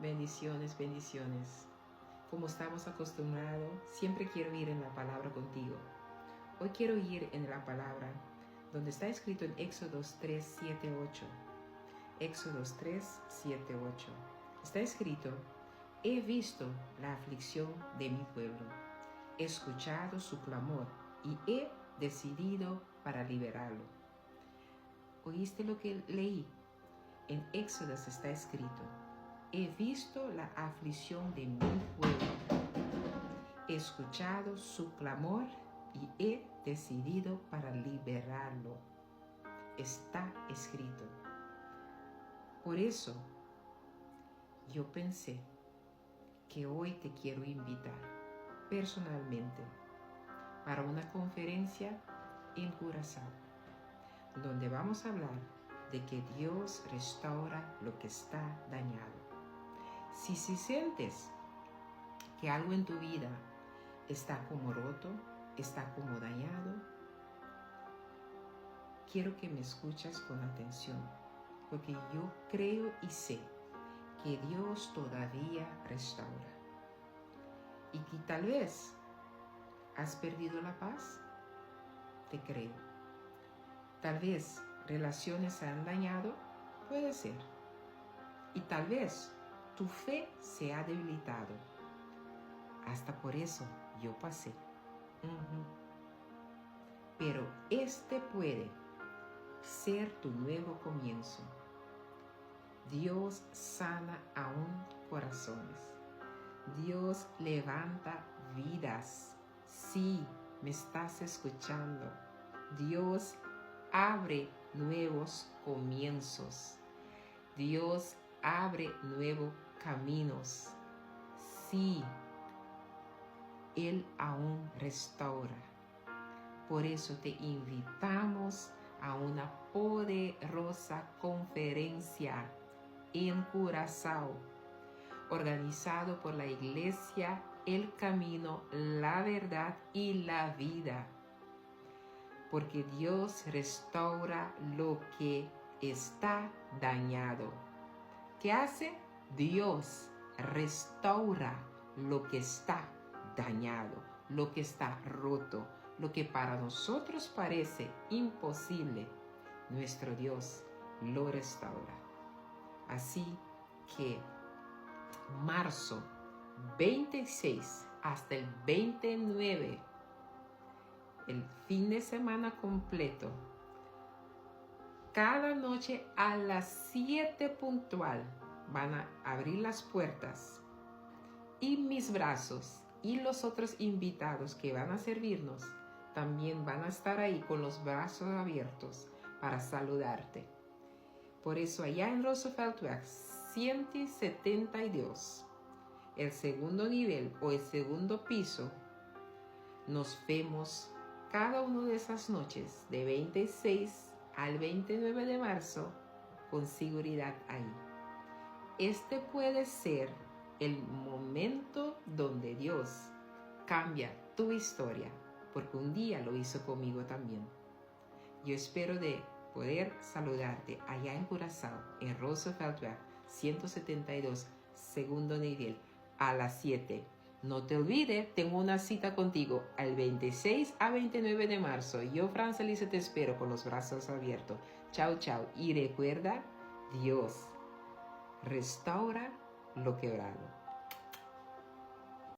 Bendiciones, bendiciones. Como estamos acostumbrados, siempre quiero ir en la palabra contigo. Hoy quiero ir en la palabra donde está escrito en Éxodos 3, 7, 8. Éxodos 3, 7, 8. Está escrito: he visto la aflicción de mi pueblo, he escuchado su clamor y he decidido para liberarlo. ¿Oíste lo que leí? En Éxodos está escrito: he visto la aflicción de mi pueblo, he escuchado su clamor y he decidido para liberarlo. Está escrito. Por eso, yo pensé que hoy te quiero invitar personalmente para una conferencia en Curazao, donde vamos a hablar de que Dios restaura lo que está dañado. Si sientes que algo en tu vida está como roto, está como dañado, quiero que me escuches con atención, porque yo creo y sé que Dios todavía restaura. Y que tal vez has perdido la paz, te creo. Tal vez relaciones se han dañado, puede ser. Y tal vez tu fe se ha debilitado. Hasta por eso yo pasé. Pero este puede ser tu nuevo comienzo. Dios sana aún corazones. Dios levanta vidas. Sí, me estás escuchando. Dios abre nuevos comienzos. Dios abre nuevos caminos. Sí, Él aún restaura. Por eso te invitamos a una poderosa conferencia en Curazao, organizado por la Iglesia El Camino, la Verdad y la Vida. Porque Dios restaura lo que está dañado. ¿Qué hace? Dios restaura lo que está dañado, lo que está roto, lo que para nosotros parece imposible. Nuestro Dios lo restaura. Así que marzo 26 hasta el 29, el fin de semana completo, cada noche a las 7 puntual van a abrir las puertas y mis brazos y los otros invitados que van a servirnos también van a estar ahí con los brazos abiertos para saludarte. Por eso allá en Roosevelt Way 172, el segundo nivel o el segundo piso, nos vemos cada una de esas noches de 26 al 29 de marzo con seguridad ahí. Este puede ser el momento donde Dios cambia tu historia, porque un día lo hizo conmigo también. Yo espero de poder saludarte allá en Curazao, en Roosevelt Way 172, segundo nivel, a las 7. No te olvides, tengo una cita contigo el 26 a 29 de marzo. Yo, Francelice, te espero con los brazos abiertos. Chao, chao. Y recuerda, Dios restaura lo quebrado.